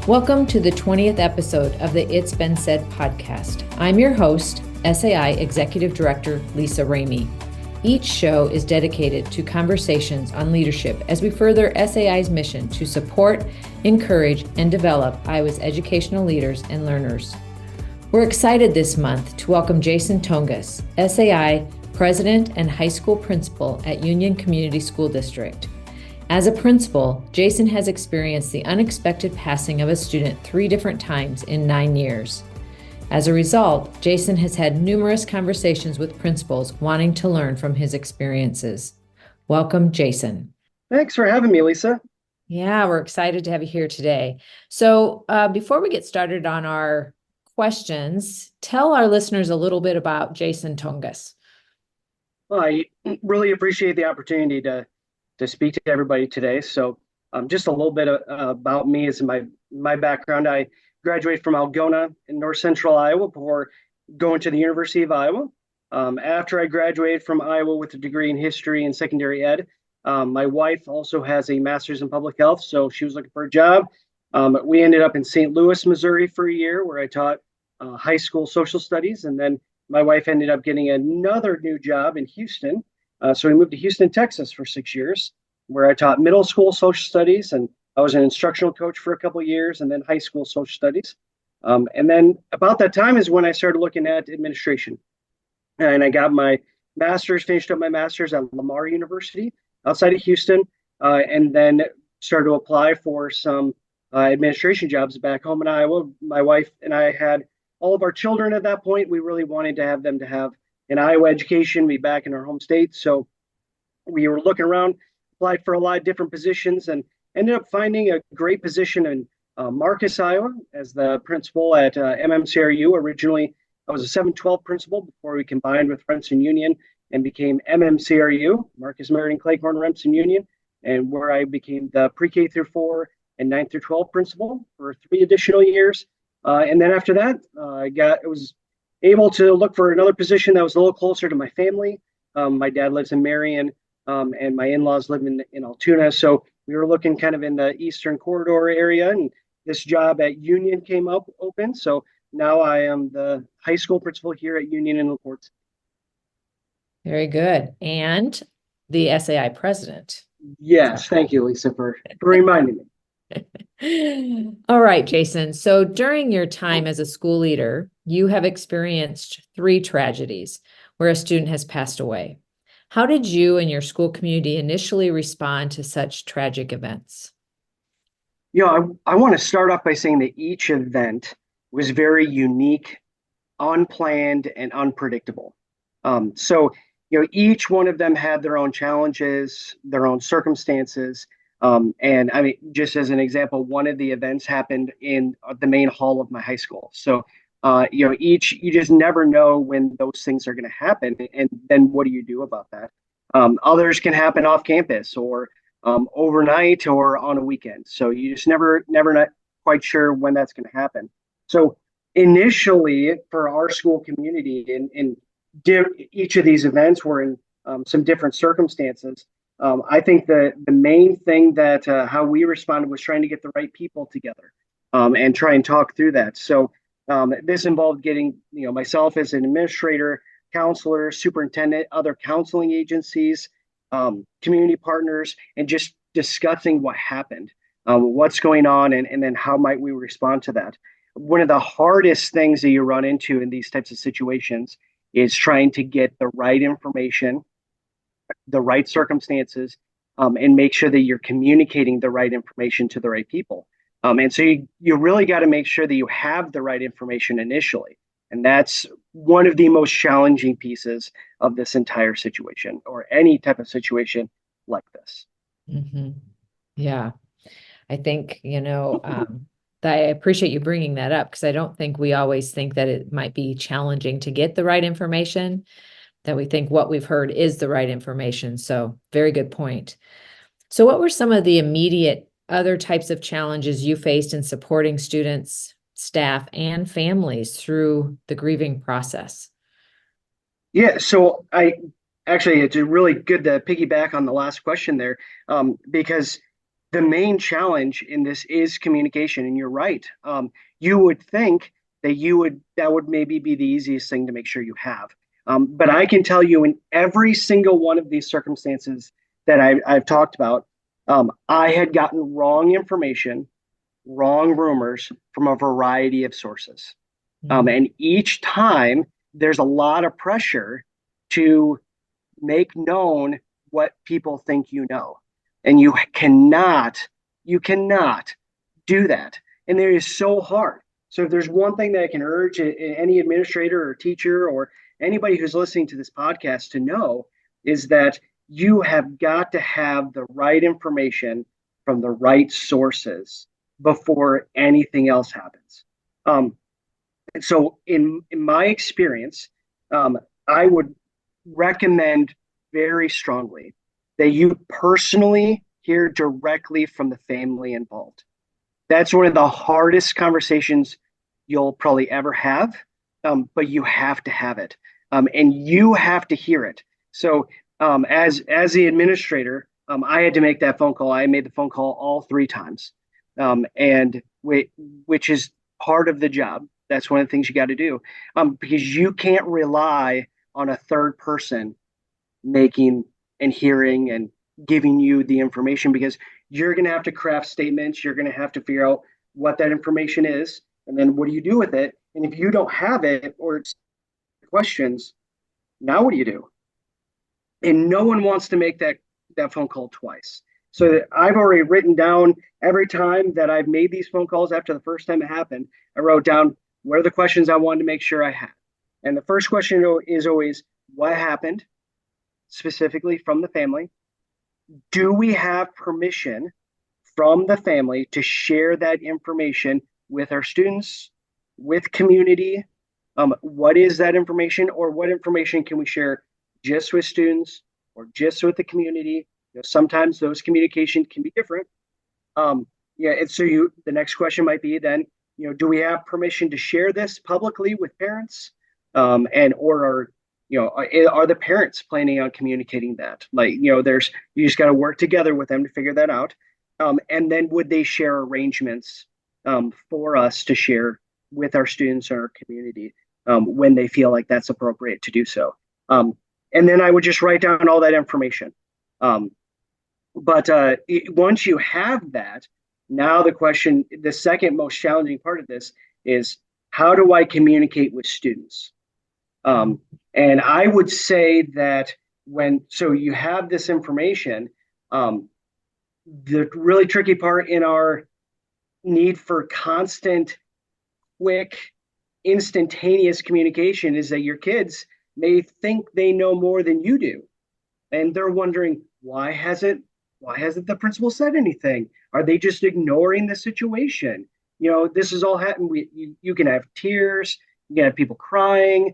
Welcome to the 20th episode of the It's Been Said podcast. I'm your host, SAI Executive Director Lisa Ramey. Each show is dedicated to conversations on leadership as we further SAI's mission to support, encourage, and develop Iowa's educational leaders and learners. We're excited this month to welcome Jason Toenges, SAI President and High School Principal at Union Community School District. As a principal, Jason has experienced the unexpected passing of a student 3 different times in 9 years. As a result, Jason has had numerous conversations with principals wanting to learn from his experiences. Welcome, Jason. Thanks for having me, Lisa. Yeah, we're excited to have you here today. So before we get started on our questions, tell our listeners a little bit about Jason Toenges. Well, I really appreciate the opportunity to speak to everybody today. So just a little bit about me is my background. I graduated from Algona in north central Iowa before going to the University of Iowa. After I graduated from Iowa with a degree in history and secondary ed, my wife also has a master's in public health, so she was looking for a job. We ended up in St. Louis, Missouri for a year where I taught high school social studies, and then my wife ended up getting another new job in Houston. So we moved to Houston, Texas for 6 years, where I taught middle school social studies, and I was an instructional coach for a couple of years, and then high school social studies. And then about that time is when I started looking at administration. And I got my master's, finished up my master's at Lamar University outside of Houston, and then started to apply for some administration jobs back home in Iowa. My wife and I had all of our children at that point. We really wanted to have them to have an Iowa education, be back in our home state. So we were looking around, applied for a lot of different positions, and ended up finding a great position in Marcus, Iowa, as the principal at MMCRU. Originally, I was a 712 principal before we combined with Remsen Union and became MMCRU, Marcus Meriden Cleghorn Remsen Union, and where I became the pre-K through 4 and 9 through 12 principal for 3 additional years. And then after that, I was able to look for another position that was a little closer to my family. My dad lives in Marion, and my in-laws live in Altoona. So we were looking kind of in the Eastern Corridor area, and this job at Union came up open. So now I am the high school principal here at Union in LaPorte. Very good. And the SAI president. Yes, thank you, Lisa, for reminding me. All right, Jason. So during your time as a school leader, you have experienced 3 tragedies where a student has passed away. How did you and your school community initially respond to such tragic events? I want to start off by saying that each event was very unique, unplanned, and unpredictable. So each one of them had their own challenges, their own circumstances. And I mean, just as an example, one of the events happened in the main hall of my high school. So, you just never know when those things are going to happen. And then what do you do about that? Others can happen off campus or overnight or on a weekend. So you just never not quite sure when that's going to happen. So initially for our school community in each of these events were in some different circumstances. I think the main thing that how we responded was trying to get the right people together and try and talk through that. So this involved getting myself as an administrator, counselor, superintendent, other counseling agencies, community partners, and just discussing what happened, what's going on, and then how might we respond to that. One of the hardest things that you run into in these types of situations is trying to get the right information, the right circumstances, and make sure that you're communicating the right information to the right people. And so you really got to make sure that you have the right information initially. And that's one of the most challenging pieces of this entire situation or any type of situation like this. Mm-hmm. Yeah, I think, I appreciate you bringing that up because I don't think we always think that it might be challenging to get the right information, that we think what we've heard is the right information. So very good point. So what were some of the immediate other types of challenges you faced in supporting students, staff, and families through the grieving process? Yeah, so it's really good to piggyback on the last question there, because the main challenge in this is communication, and you're right. You would think that would maybe be the easiest thing to make sure you have. But I can tell you, in every single one of these circumstances that I've talked about, I had gotten wrong information, wrong rumors from a variety of sources. And each time there's a lot of pressure to make known what people think you know. And you cannot do that. And it is so hard. So if there's one thing that I can urge any administrator or teacher or anybody who's listening to this podcast to know is that you have got to have the right information from the right sources before anything else happens. And so in my experience, I would recommend very strongly that you personally hear directly from the family involved. That's one of the hardest conversations you'll probably ever have, but you have to have it, and you have to hear it. So as the administrator, I had to make that phone call. I made the phone call all three times, and which is part of the job. That's one of the things you got to do, because you can't rely on a third person making and hearing and giving you the information, because you're going to have to craft statements. You're going to have to figure out what that information is, and then what do you do with it? And if you don't have it or it's questions, now what do you do? And no one wants to make that phone call twice. So I've already written down every time that I've made these phone calls after the first time it happened. I wrote down what are the questions I wanted to make sure I had. And the first question is always, what happened specifically from the family? Do we have permission from the family to share that information with our students, with community? What is that information, or what information can we share just with students or just with the community? Sometimes those communication can be different. And so the next question might be then, do we have permission to share this publicly with parents? Are the parents planning on communicating that? You just got to work together with them to figure that out. And then would they share arrangements for us to share with our students or our community when they feel like that's appropriate to do so? And then I would just write down all that information. But once you have that, now the second most challenging part of this is, how do I communicate with students? And I would say that so you have this information, the really tricky part in our need for constant, quick, instantaneous communication is that your kids may think they know more than you do. And they're wondering, why hasn't the principal said anything? Are they just ignoring the situation? This is all happening. You can have tears, you can have people crying,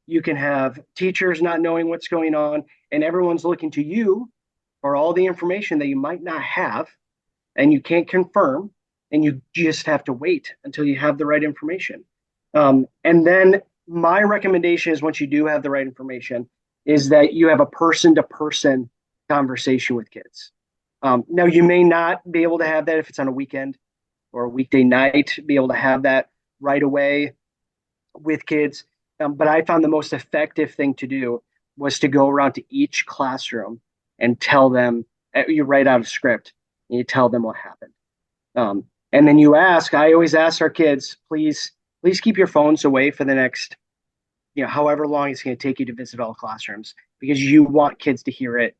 you can have teachers not knowing what's going on, and everyone's looking to you for all the information that you might not have and you can't confirm, and you just have to wait until you have the right information. And then my recommendation is, once you do have the right information, is that you have a person-to-person conversation with kids. Now, you may not be able to have that if it's on a weekend or a weekday night, be able to have that right away with kids. But I found the most effective thing to do was to go around to each classroom and tell them, you write out a script and you tell them what happened. And then I always ask our kids, please keep your phones away for the next, however long it's going to take you to visit all classrooms, because you want kids to hear it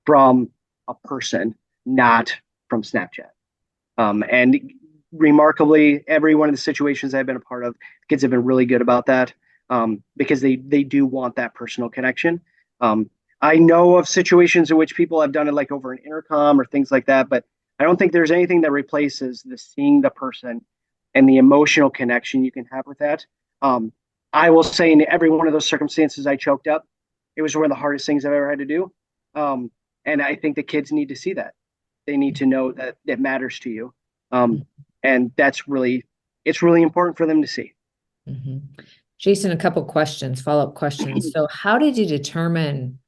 from a person, not from Snapchat. And remarkably, every one of the situations I've been a part of, kids have been really good about that, because they do want that personal connection. I know of situations in which people have done it like over an intercom or things like that, but I don't think there's anything that replaces the seeing the person and the emotional connection you can have with that. I will say, in every one of those circumstances I choked up, it was one of the hardest things I've ever had to do. And I think the kids need to see that. They need to know that it matters to you. And it's really important for them to see. Mm-hmm. Jason, a couple questions, follow-up questions. So how did you determine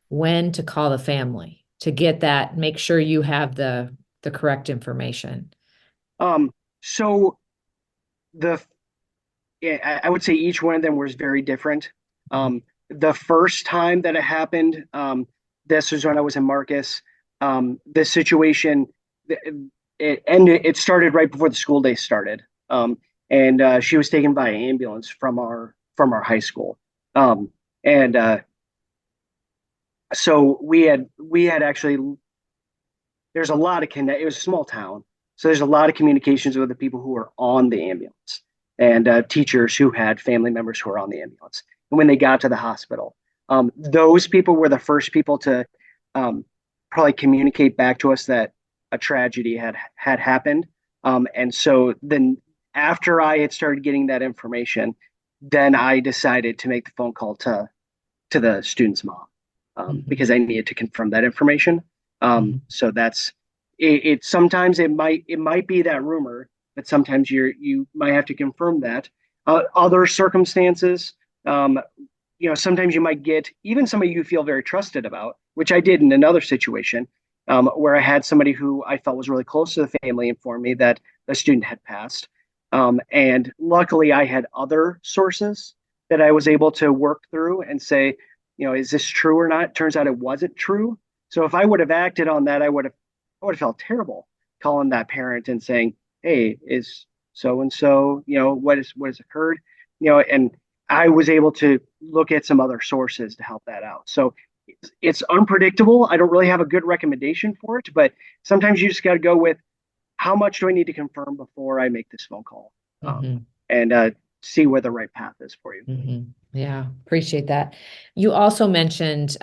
when to call the family to get that, make sure you have the the correct information? So the yeah, I would say each one of them was very different. The first time that it happened, this was when I was in Marcus. The situation, it ended. It started right before the school day started, and she was taken by ambulance from our high school. And So we had actually, there's a lot of connect. It was a small town, so there's a lot of communications with the people who were on the ambulance and teachers who had family members who were on the ambulance. And when they got to the hospital, those people were the first people to probably communicate back to us that a tragedy had happened. And so then after I had started getting that information, then I decided to make the phone call to the student's mom, because I needed to confirm that information. So that's it. Sometimes it might be that rumor, but sometimes you might have to confirm that. Other circumstances, sometimes you might get even somebody you feel very trusted about, which I did in another situation, where I had somebody who I felt was really close to the family inform me that the student had passed. And luckily, I had other sources that I was able to work through and say, is this true or not? Turns out it wasn't true. So if I would have acted on that, I would have felt terrible calling that parent and saying, "Hey, is so and so, what has occurred?" And I was able to look at some other sources to help that out. So it's unpredictable. I don't really have a good recommendation for it, but sometimes you just got to go with how much do I need to confirm before I make this phone call, Mm-hmm. and see where the right path is for you. Mm-hmm. Yeah, appreciate that. You also mentioned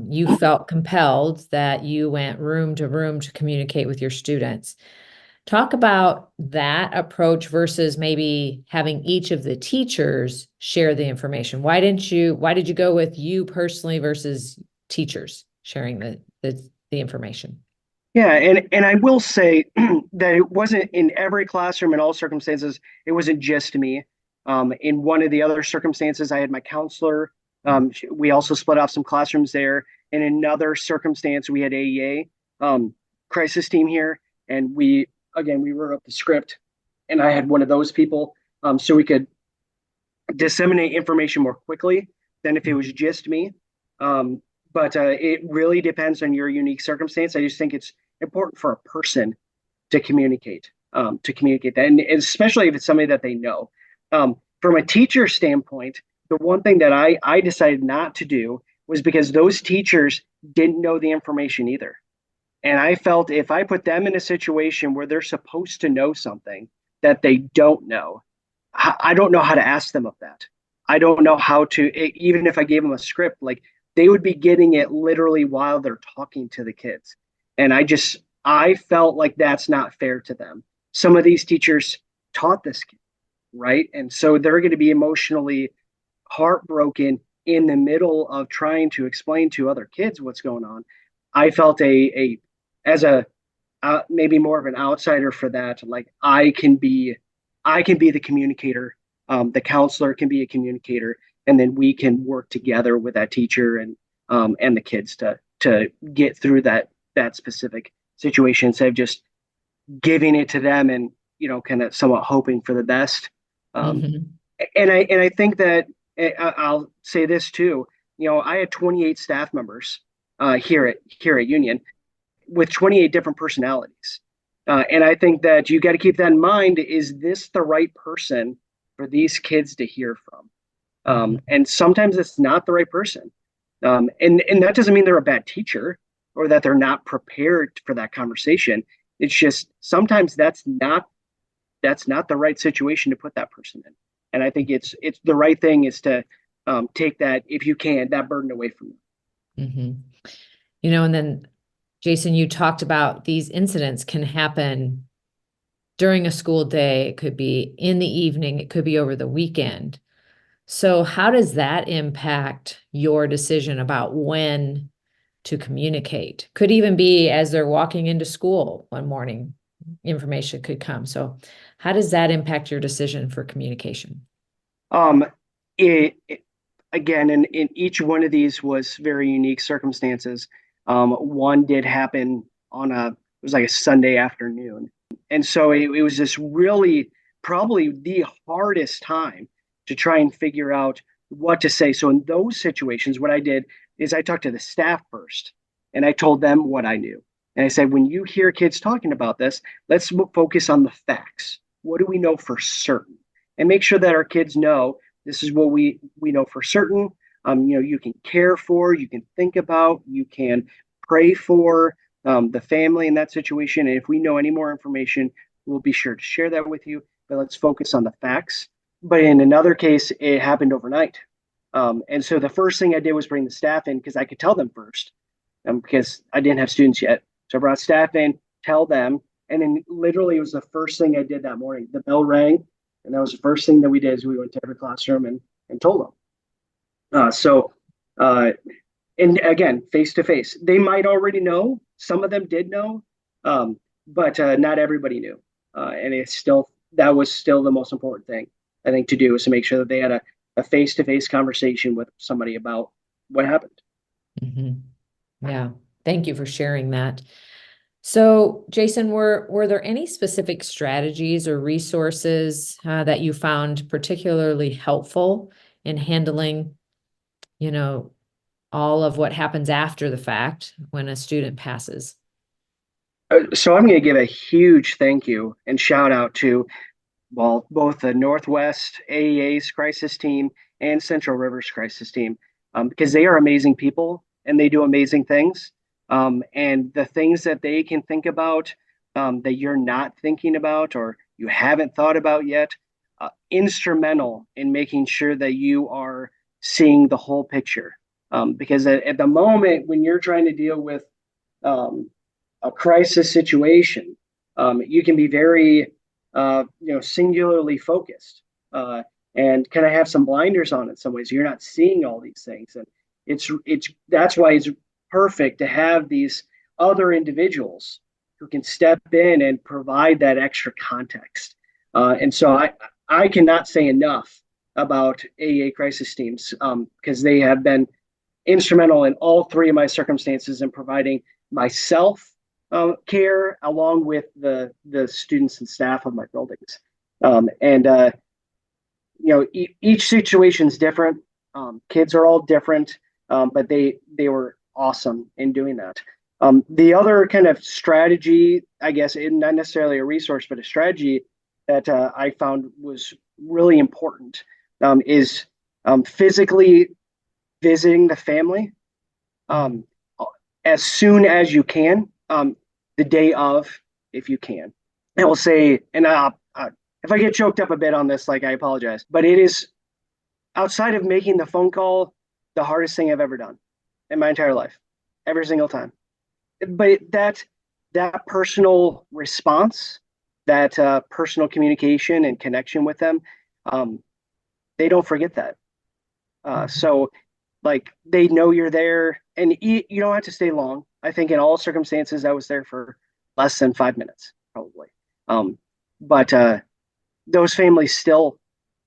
you felt compelled that you went room to room to communicate with your students. Talk about that approach versus maybe having each of the teachers share the information. Why did you go with you personally versus teachers sharing the information? Yeah, and I will say that it wasn't in every classroom in all circumstances. It wasn't just me. In one of the other circumstances, I had my counselor. We also split off some classrooms there. In another circumstance, we had AEA, crisis team here, and we wrote up the script, and I had one of those people, so we could disseminate information more quickly than if it was just me. But it really depends on your unique circumstance. I just think it's important for a person to communicate that, and especially if it's somebody that they know. From a teacher standpoint, the one thing that I decided not to do was because those teachers didn't know the information either. And I felt if I put them in a situation where they're supposed to know something that they don't know, I don't know how to ask them of that. I don't know how to, even if I gave them a script, like they would be getting it literally while they're talking to the kids. And I felt like that's not fair to them. Some of these teachers taught this kid, right? And so they're going to be emotionally heartbroken in the middle of trying to explain to other kids what's going on. I felt as a maybe more of an outsider for that. Like I can be the communicator. The counselor can be a communicator, and then we can work together with that teacher and the kids to get through that specific situation instead of just giving it to them and kind of somewhat hoping for the best. Um, Mm-hmm. and I think that I'll say this too. I had 28 staff members here at Union with 28 different personalities. And I think that you got to keep that in mind. Is this the right person for these kids to hear from? Mm-hmm. And sometimes it's not the right person. And that doesn't mean they're a bad teacher or that they're not prepared for that conversation. It's just sometimes that's not the right situation to put that person in. And I think it's the right thing is to take that, if you can, that burden away from them. Mm-hmm. And then Jason, you talked about these incidents can happen during a school day. It could be in the evening. It could be over the weekend. So how does that impact your decision about when to communicate? Could even be as they're walking into school one morning, information could come. So how does that impact your decision for communication? Um, Again, in each one of these was very unique circumstances. One did happen on a was like a Sunday afternoon. And so it was this really probably the hardest time to try and figure out what to say. So in those situations, what I did is I talked to the staff first and I told them what I knew. And I said, when you hear kids talking about this, let's focus on the facts. What do we know for certain? And make sure that our kids know this is what we know for certain. You can care for, you can think about, you can pray for the family in that situation. And if we know any more information, we'll be sure to share that with you. But let's focus on the facts. But in another case, it happened overnight. And so the first thing I did was bring the staff in because I could tell them first because I didn't have students yet. So I brought staff in, tell them. And then literally it was the first thing I did that morning. The bell rang. And that was the first thing that we did is we went to every classroom and told them. And again, face to face, they might already know. Some of them did know, but not everybody knew. And that was still the most important thing, I think, to do is to make sure that they had a face-to-face conversation with somebody about what happened. Mm-hmm. Yeah. Thank you for sharing that. So, Jason, were there any specific strategies or resources that you found particularly helpful in handling, all of what happens after the fact when a student passes? So I'm going to give a huge thank you and shout out to both the Northwest AEA's crisis team and Central Rivers crisis team, because they are amazing people and they do amazing things. And the things that they can think about that you're not thinking about or you haven't thought about yet, instrumental in making sure that you are seeing the whole picture. Because at the moment when you're trying to deal with a crisis situation, you can be very singularly focused and kind of have some blinders on in some ways. You're not seeing all these things, and it's that's why it's perfect to have these other individuals who can step in and provide that extra context. And so I cannot say enough about AEA crisis teams because they have been instrumental in all three of my circumstances in providing myself care along with the students and staff of my buildings. Each situation is different. Kids are all different, but they were awesome in doing that. The other kind of strategy, I guess, not necessarily a resource, but a strategy that I found was really important is physically visiting the family as soon as you can, the day of, if you can. I will say, and if I get choked up a bit on this, I apologize, but it is, outside of making the phone call, the hardest thing I've ever done in my entire life, every single time. But that personal response, that personal communication and connection with them, they don't forget that. So they know you're there, and you don't have to stay long. I think in all circumstances, I was there for less than 5 minutes, probably. But those families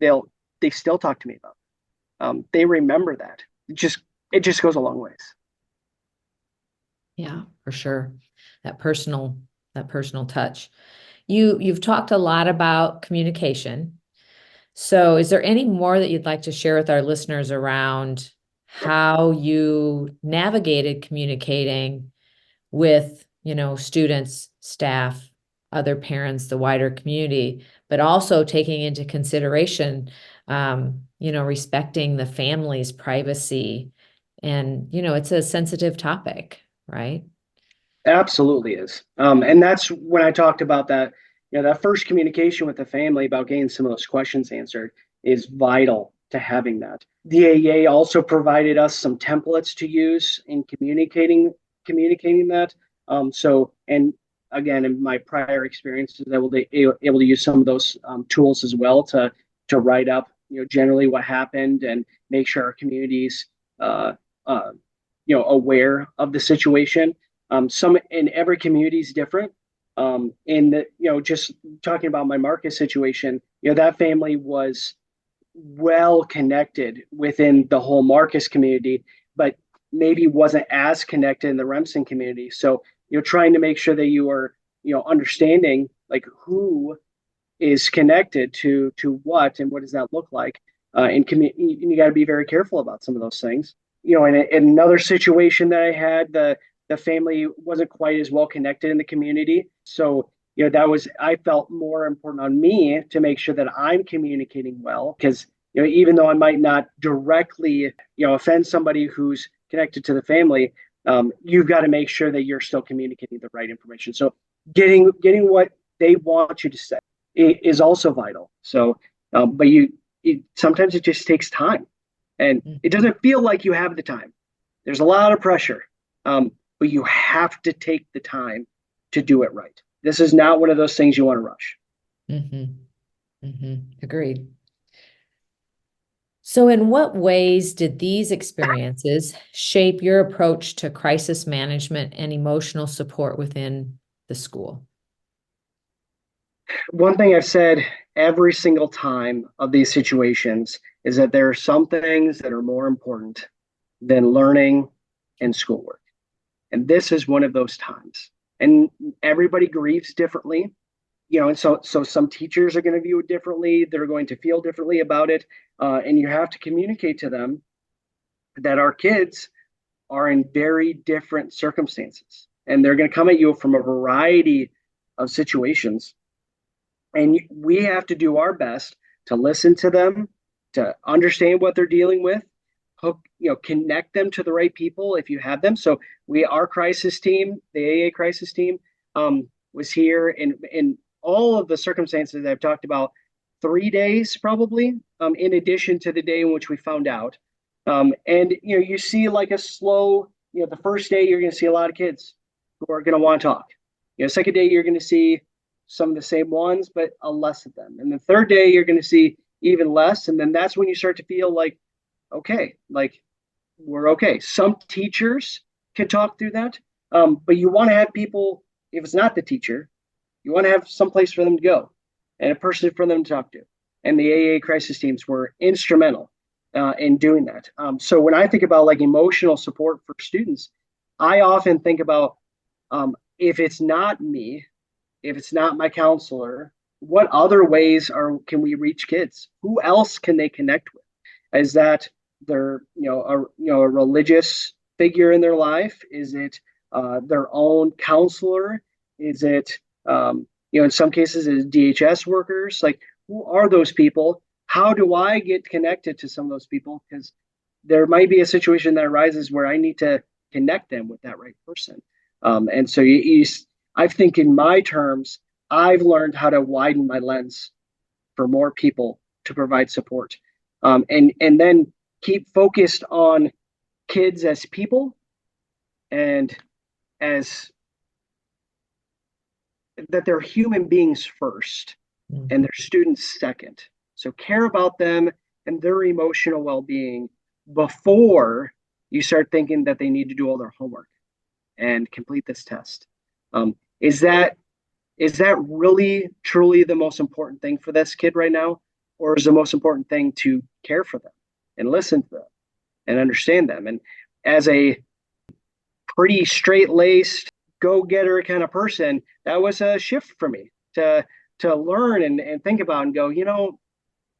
they still talk to me about it. They remember that. It just goes a long ways. Yeah, for sure. That personal touch. You've talked a lot about communication. So is there any more that you'd like to share with our listeners around how you navigated communicating with, students, staff, other parents, the wider community, but also taking into consideration, respecting the family's privacy? And, it's a sensitive topic, right? Absolutely is. And that's when I talked about that, that first communication with the family about getting some of those questions answered is vital to having that. The AEA also provided us some templates to use in communicating that. And again, in my prior experiences, I was able to use some of those tools as well to write up, generally what happened and make sure our communities, aware of the situation. Some in every community is different. Just talking about my Marcus situation, that family was well connected within the whole Marcus community, but maybe wasn't as connected in the Remsen community. So you're trying to make sure that you are understanding like who is connected to what and what does that look like. And you got to be very careful about some of those things. In another situation that I had, the family wasn't quite as well connected in the community, so that was I felt more important on me to make sure that I'm communicating well because even though I might not directly offend somebody who's connected to the family, you've got to make sure that you're still communicating the right information. So getting what they want you to say is also vital. So, but sometimes it just takes time, and it doesn't feel like you have the time. There's a lot of pressure, but you have to take the time to do it right. This is not one of those things you want to rush. Agreed. So, in what ways did these experiences shape your approach to crisis management and emotional support within the school? One thing I've said every single time of these situations is that there are some things that are more important than learning and schoolwork. And this is one of those times. And everybody grieves differently, and so some teachers are going to view it differently. They're going to feel differently about it. And you have to communicate to them that our kids are in very different circumstances. And they're going to come at you from a variety of situations. And we have to do our best to listen to them, to understand what they're dealing with, connect them to the right people if you have them. So our crisis team, the AA crisis team, was here in all of the circumstances that I've talked about, 3 days probably, in addition to the day in which we found out. And you see like a slow, the first day you're going to see a lot of kids who are going to want to talk. Second day you're going to see some of the same ones, but less of them. And the third day you're going to see even less. And then that's when you start to feel like, okay, like we're okay. Some teachers can talk through that, but you want to have people, if it's not the teacher, you want to have some place for them to go and a person for them to talk to. And the AA crisis teams were instrumental in doing that. So when I think about like emotional support for students, I often think about if it's not me, if it's not my counselor, what other ways can we reach kids? Who else can they connect with? Is that their a religious figure in their life? Is it their own counselor? Is it in some cases is DHS workers? Like, who are those people? How do I get connected to some of those people? Because there might be a situation that arises where I need to connect them with that right person. And so I think in my terms, I've learned how to widen my lens for more people to provide support, and then keep focused on kids as people and as that they're human beings first and they're students second. So care about them and their emotional well-being before you start thinking that they need to do all their homework and complete this test. Is that really truly the most important thing for this kid right now? Or is the most important thing to care for them and listen to them and understand them? And as a pretty straight-laced, go-getter kind of person, that was a shift for me to learn and think about and go,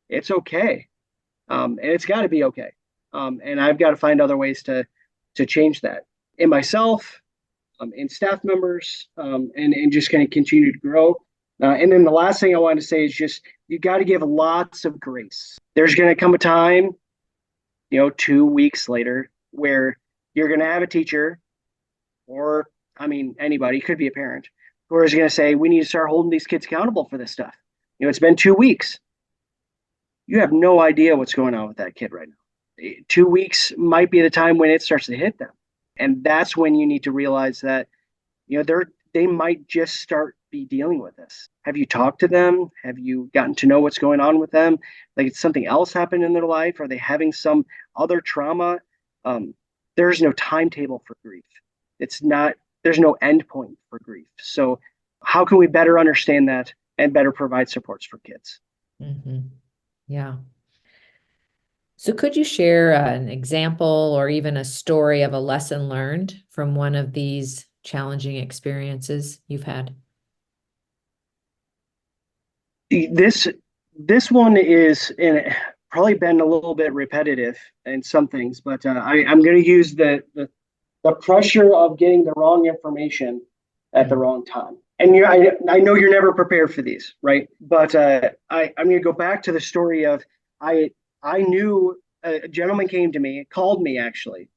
it's okay. And it's got to be okay. And I've got to find other ways to change that in myself, in staff members, and just kind of continue to grow. And then the last thing I wanted to say is just, you got to give lots of grace. There's going to come a time, 2 weeks later, where you're going to have a teacher, or, anybody, could be a parent, who is going to say, we need to start holding these kids accountable for this stuff. It's been 2 weeks. You have no idea what's going on with that kid right now. 2 weeks might be the time when it starts to hit them. And that's when you need to realize that, they might just start be dealing with this. Have you talked to them? Have you gotten to know what's going on with them? Like, it's something else happened in their life? Are they having some other trauma? There's no timetable for grief. There's no end point for grief. So how can we better understand that and better provide supports for kids? Mm-hmm. Yeah. So could you share an example or even a story of a lesson learned from one of these challenging experiences you've had? This this one is and probably been a little bit repetitive in some things, but I'm going to use the pressure of getting the wrong information at the Mm. wrong time. And I know you're never prepared for these, right? But I'm going to go back to the story of I I knew a gentleman came to me, called me actually,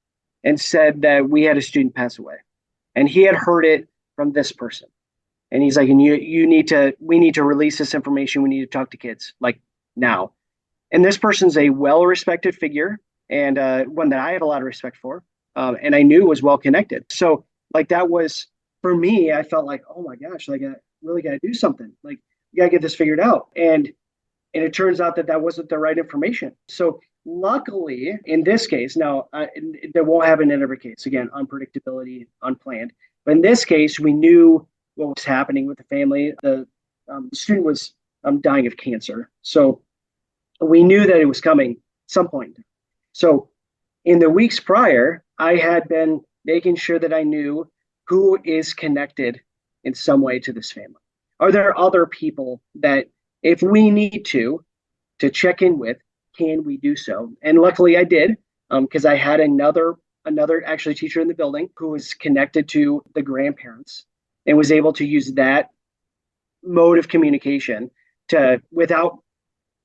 and said that we had a student pass away, and he had heard it from this person, and he's like, and you need to we need to release this information. We need to talk to kids like now. And this person's a well respected figure and one that I had a lot of respect for, and I knew was well connected. So like that was for me. I felt like, oh my gosh, like I really got to do something. Like you got to get this figured out. And it turns out that that wasn't the right information. So luckily, in this case, now that won't happen in every case. Again, unpredictability, unplanned. But in this case, we knew what was happening with the family. The student was dying of cancer, so we knew that it was coming at some point. So in the weeks prior, I had been making sure that I knew who is connected in some way to this family. Are there other people that, if we need to check in with, can we do so? And luckily, I did, because I had another actually teacher in the building who was connected to the grandparents and was able to use that mode of communication to without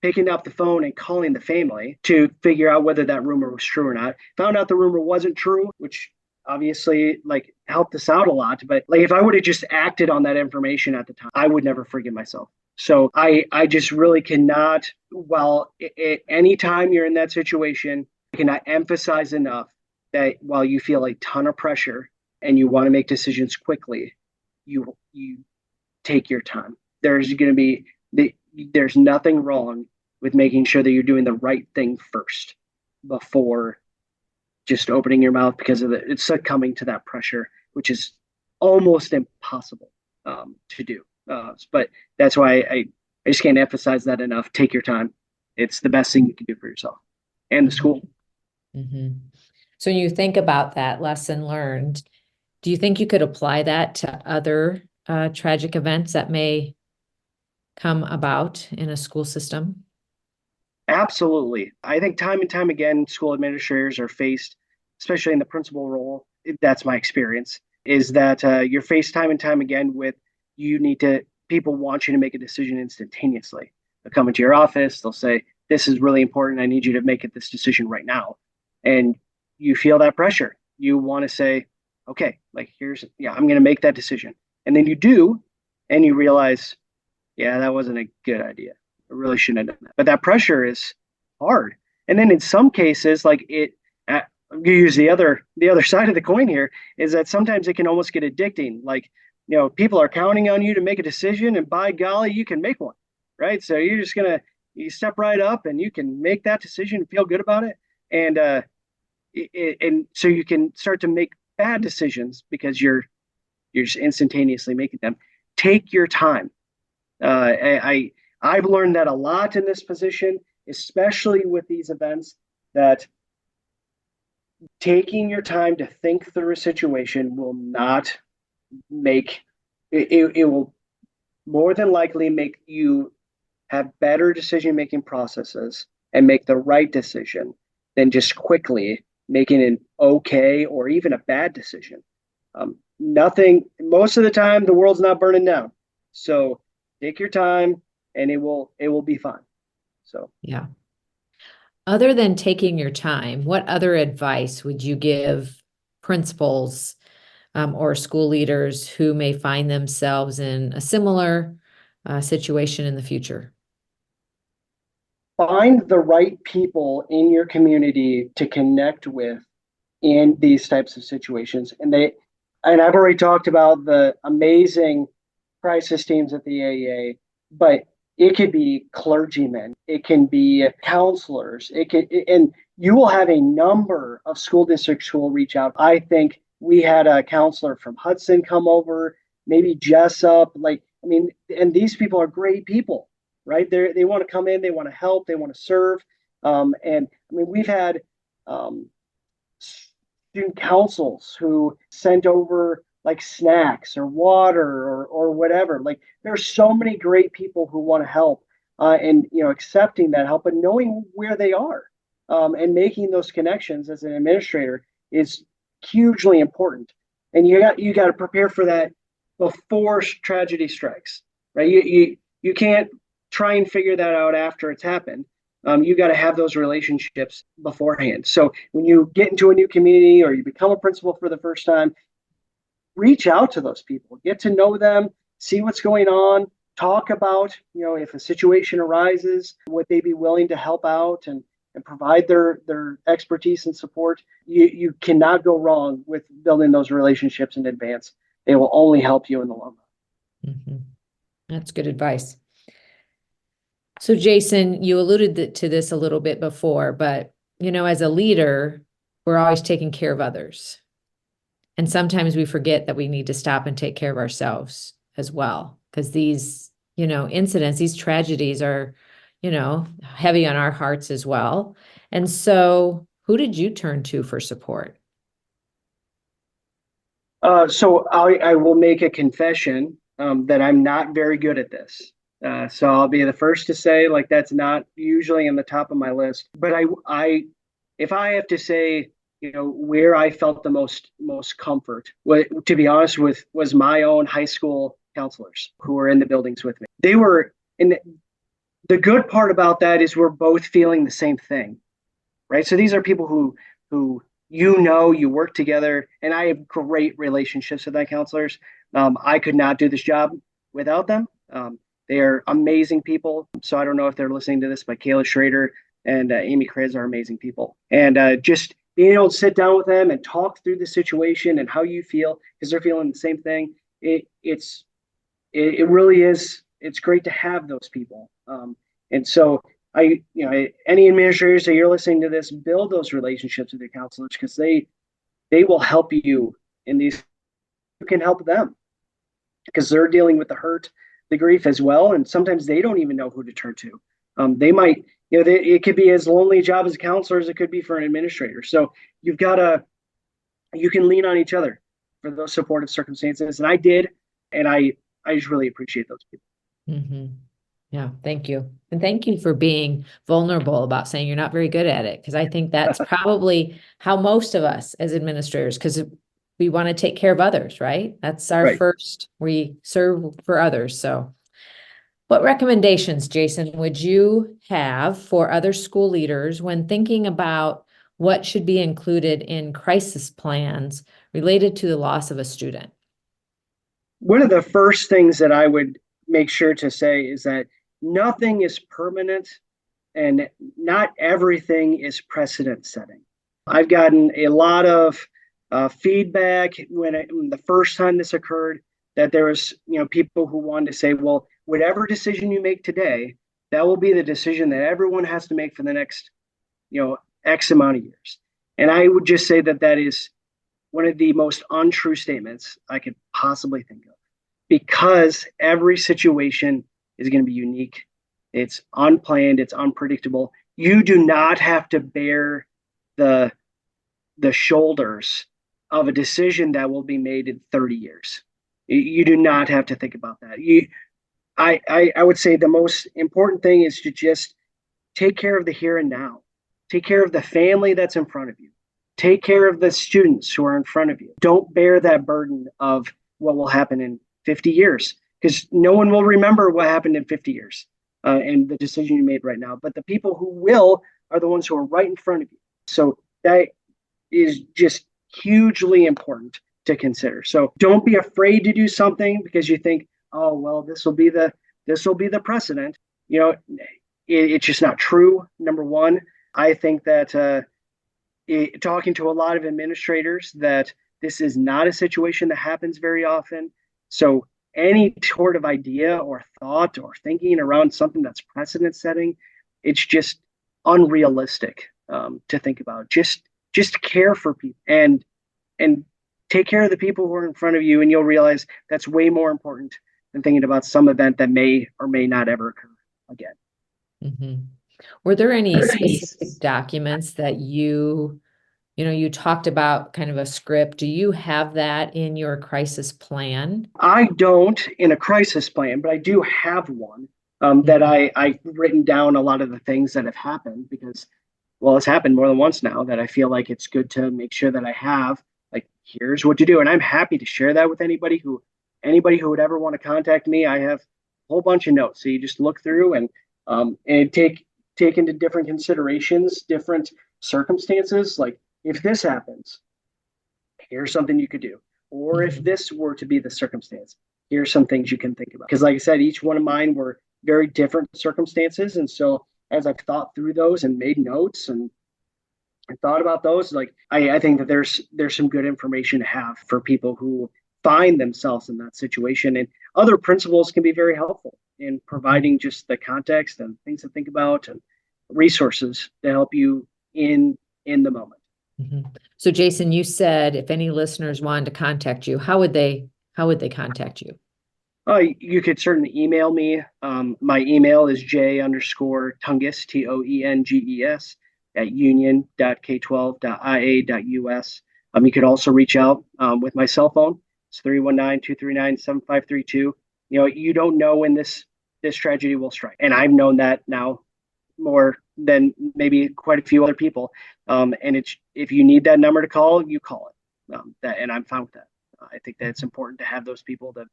picking up the phone and calling the family to figure out whether that rumor was true or not. Found out the rumor wasn't true, which obviously like helped us out a lot. But like if I would have just acted on that information at the time, I would never forgive myself. So I just really cannot. Well, anytime you're in that situation, I cannot emphasize enough that while you feel a ton of pressure and you want to make decisions quickly, you take your time. There's going to be there's nothing wrong with making sure that you're doing the right thing first before just opening your mouth because of it's succumbing to that pressure, which is almost impossible to do. But that's why I just can't emphasize that enough. Take your time. It's the best thing you can do for yourself and the school. Mm-hmm. So when you think about that lesson learned, do you think you could apply that to other tragic events that may come about in a school system? Absolutely. I think time and time again, school administrators are faced, especially in the principal role. That's my experience, is that you're faced time and time again with you need to, people want you to make a decision instantaneously. They'll come into your office, they'll say, this is really important. I need you to make this decision right now. And you feel that pressure. You want to say, okay, like yeah, I'm going to make that decision. And then you do, and you realize, yeah, that wasn't a good idea. I really shouldn't have done that. But that pressure is hard. And then in some cases, like you use the other side of the coin here is that sometimes it can almost get addicting. Like, people are counting on you to make a decision, and by golly, you can make one, right? So you're just gonna you step right up and you can make that decision and feel good about it. And and so you can start to make bad decisions because you're just instantaneously making them. Take your time. I've learned that a lot in this position, especially with these events, that taking your time to think through a situation will not make it will more than likely make you have better decision making processes and make the right decision than just quickly making an okay or even a bad decision. Nothing, most of the time, the world's not burning down. So take your time and it will be fine. So Yeah. Other than taking your time, what other advice would you give principals or school leaders who may find themselves in a similar situation in the future? find the right people in your community to connect with in these types of situations. And I've already talked about the amazing crisis teams at the AEA, but it could be clergymen, it can be counselors, and you will have a number of school districts who will reach out. I think we had a counselor from Hudson come over, maybe Jessup, like, I mean, and these people are great people, right? They want to come in, they want to help, they want to serve. And I mean, we've had student councils who sent over like snacks or water or whatever. Like there's so many great people who want to help, and accepting that help and knowing where they are, and making those connections as an administrator is hugely important. And you got to prepare for that before tragedy strikes, right? You can't try and figure that out after it's happened. You got to have those relationships beforehand. So when you get into a new community or you become a principal for the first time, reach out to those people, get to know them, see what's going on, talk about, if a situation arises, would they be willing to help out and provide their expertise and support. You cannot go wrong with building those relationships in advance. They will only help you in the long run. Mm-hmm. That's good advice. So Jason, you alluded to this a little bit before, but as a leader, we're always taking care of others. And sometimes we forget that we need to stop and take care of ourselves as well. Because these, incidents, these tragedies are, heavy on our hearts as well. And so who did you turn to for support? So I will make a confession, that I'm not very good at this. So I'll be the first to say, like, that's not usually in the top of my list. But if I have to say, where I felt the most comfort, to be honest with, was my own high school counselors who were in the buildings with me. They were in the good part about that is we're both feeling the same thing, right? So these are people who you work together, and I have great relationships with my counselors. I could not do this job without them. They are amazing people. So I don't know if they're listening to this, but Kayla Schrader and Amy Krez are amazing people. And just being able to sit down with them and talk through the situation and how you feel, because they're feeling the same thing. It really is. It's great to have those people. And so any administrators that you're listening to this, build those relationships with your counselors, because they will help you in these. You can help them because they're dealing with the hurt, the grief as well, and sometimes they don't even know who to turn to. They might, it could be as lonely a job as a counselor as it could be for an administrator. So you can lean on each other for those supportive circumstances, and I did, and I just really appreciate those people. Mm-hmm. Yeah, thank you. And thank you for being vulnerable about saying you're not very good at it, because I think that's probably how most of us as administrators, because we want to take care of others, right? That's our Right. first, we serve for others. So what recommendations, Jason, would you have for other school leaders when thinking about what should be included in crisis plans related to the loss of a student? One of the first things that I would make sure to say is that nothing is permanent and not everything is precedent setting. I've gotten a lot of feedback when the first time this occurred, that there was people who wanted to say, well, whatever decision you make today, that will be the decision that everyone has to make for the next X amount of years. And I would just say that is one of the most untrue statements I could possibly think of, because every situation is going to be unique. It's unplanned, it's unpredictable. You do not have to bear the shoulders of a decision that will be made in 30 years. You do not have to think about that. I would say the most important thing is to just take care of the here and now. Take care of the family that's in front of you. Take care of the students who are in front of you. Don't bear that burden of what will happen in 50 years, because no one will remember what happened in 50 years and the decision you made right now. But the people who will are the ones who are right in front of you. So that is just hugely important to consider. So don't be afraid to do something because you think, oh, well, this will be the precedent. It's just not true. Number one, I think that talking to a lot of administrators, that this is not a situation that happens very often. So any sort of idea or thought or thinking around something that's precedent setting, it's just unrealistic to think about. Just care for people and take care of the people who are in front of you, and you'll realize that's way more important than thinking about some event that may or may not ever occur again. Mm-hmm. Were there any specific documents that you You talked about kind of a script. Do you have that in your crisis plan? I don't in a crisis plan, but I do have one that I've written down a lot of the things that have happened because, well, it's happened more than once now that I feel like it's good to make sure that I have, like, here's what to do. And I'm happy to share that with anybody who would ever want to contact me. I have a whole bunch of notes. So you just look through and take into different considerations, different circumstances. Like if this happens, here's something you could do. Or if this were to be the circumstance, here's some things you can think about. Because like I said, each one of mine were very different circumstances. And so as I've thought through those and made notes and thought about those, like I think that there's some good information to have for people who find themselves in that situation. And other principles can be very helpful in providing just the context and things to think about and resources to help you in the moment. So Jason, you said if any listeners wanted to contact you, how would they contact you? You could certainly email me. My email is j_Toenges, Toenges, at union.k12.ia.us. You could also reach out with my cell phone. It's 319-239-7532. You don't know when this tragedy will strike. And I've known that now more than maybe quite a few other people. And if you need that number to call, you call it. And I'm fine with that. I think that it's important to have those people to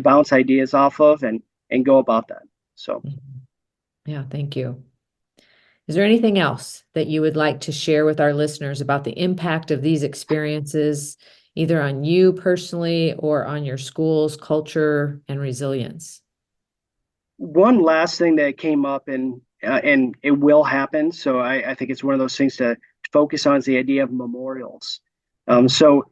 bounce ideas off of and go about that. So, yeah, thank you. Is there anything else that you would like to share with our listeners about the impact of these experiences, either on you personally or on your school's culture and resilience? One last thing that came up, and it will happen. So I think it's one of those things to focus on is the idea of memorials. So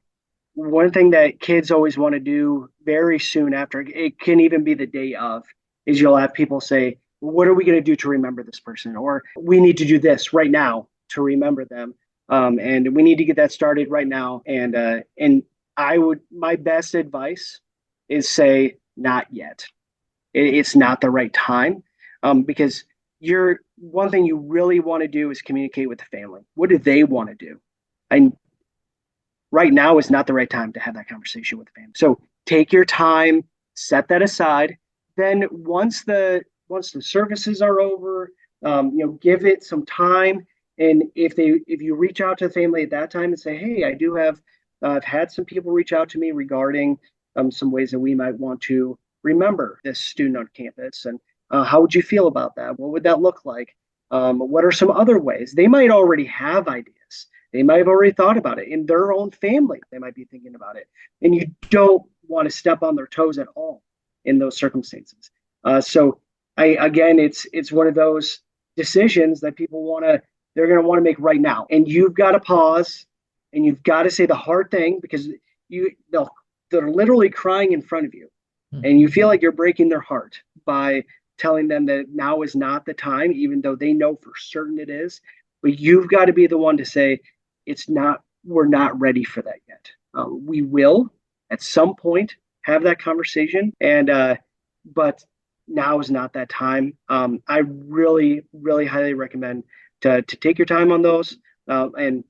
one thing that kids always want to do very soon after, it can even be the day of, is you'll have people say, what are we going to do to remember this person? Or we need to do this right now to remember them. And we need to get that started right now. And my best advice is say, not yet. It's not the right time. Because one thing you really want to do is communicate with the family. What do they want to do? And right now is not the right time to have that conversation with the family. So take your time, set that aside. Then once the services are over, give it some time. And if you reach out to the family at that time and say, hey, I've had some people reach out to me regarding some ways that we might want to remember this student on campus, and how would you feel about that? What would that look like? What are some other ways? They might already have ideas. They might have already thought about it in their own family. They might be thinking about it, and you don't want to step on their toes at all in those circumstances. So it's one of those decisions that they're going to want to make right now, and you've got to pause, and you've got to say the hard thing because they're literally crying in front of you, and you feel like you're breaking their heart by telling them that now is not the time, even though they know for certain it is. But you've got to be the one to say, we're not ready for that yet. We will at some point have that conversation, but now is not that time. I really, really highly recommend to take your time on those. And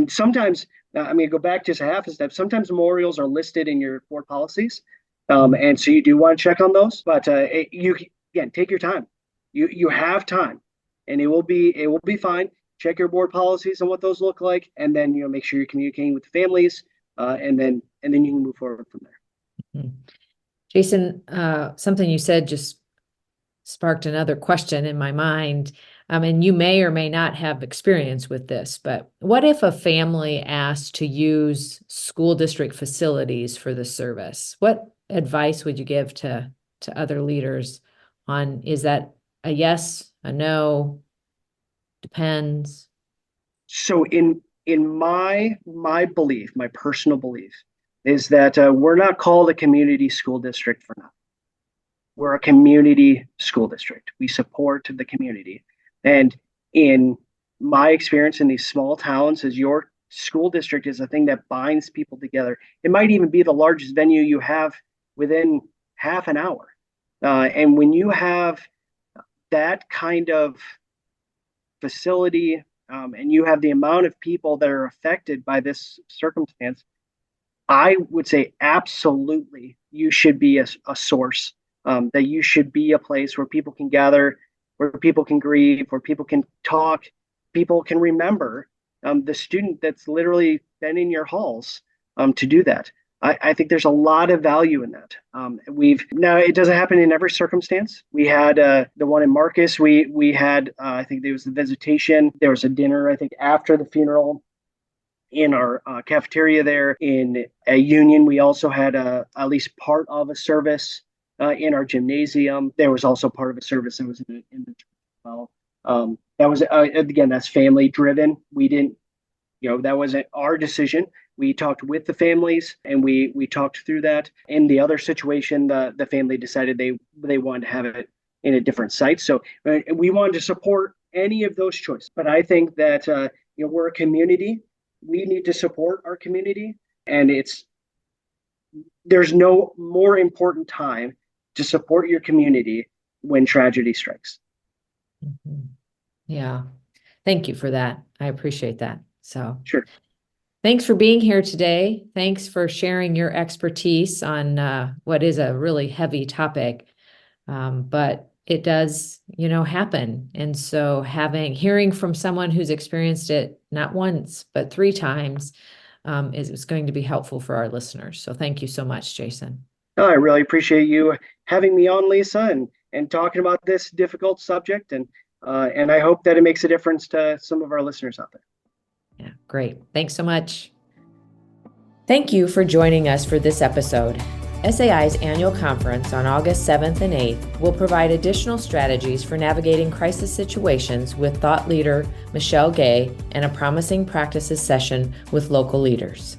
sometimes, go back just a half a step. Sometimes memorials are listed in your board policies. And so you do want to check on those, but take your time. You have time, and it will be fine. Check your board policies and what those look like, and then make sure you're communicating with the families, and then you can move forward from there. Jason, something you said just sparked another question in my mind. And you may or may not have experience with this, but what if a family asked to use school district facilities for the service? What advice would you give to other leaders on, is that a yes, a no, depends? So in my belief, my personal belief, is that we're not called a community school district for nothing. We're a community school district. We support the community. And in my experience in these small towns, as your school district is a thing that binds people together. It might even be the largest venue you have within half an hour. And when you have that kind of facility, and you have the amount of people that are affected by this circumstance, I would say absolutely you should be a source, that you should be a place where people can gather, where people can grieve, where people can talk, people can remember the student that's literally been in your halls to do that. I think there's a lot of value in that. We've now it doesn't happen in every circumstance. We had the one in Marcus. We had I think there was the visitation. There was a dinner I think after the funeral in our cafeteria there in a Union. We also had at least part of a service in our gymnasium. There was also part of a service that was in the church as well. That was again, that's family driven. We didn't, that wasn't our decision. We talked with the families and we talked through that. In the other situation, the family decided they wanted to have it in a different site. So we wanted to support any of those choices. But I think that we're a community. We need to support our community, and there's no more important time to support your community when tragedy strikes. Mm-hmm. Yeah. Thank you for that. I appreciate that. So sure. Thanks for being here today. Thanks for sharing your expertise on what is a really heavy topic. But it does, happen. And so hearing from someone who's experienced it not once, but 3 times is going to be helpful for our listeners. So thank you so much, Jason. Oh, I really appreciate you having me on, Lisa, and talking about this difficult subject. And I hope that it makes a difference to some of our listeners out there. Yeah, great. Thanks so much. Thank you for joining us for this episode. SAI's annual conference on August 7th and 8th will provide additional strategies for navigating crisis situations with thought leader Michelle Gay and a promising practices session with local leaders.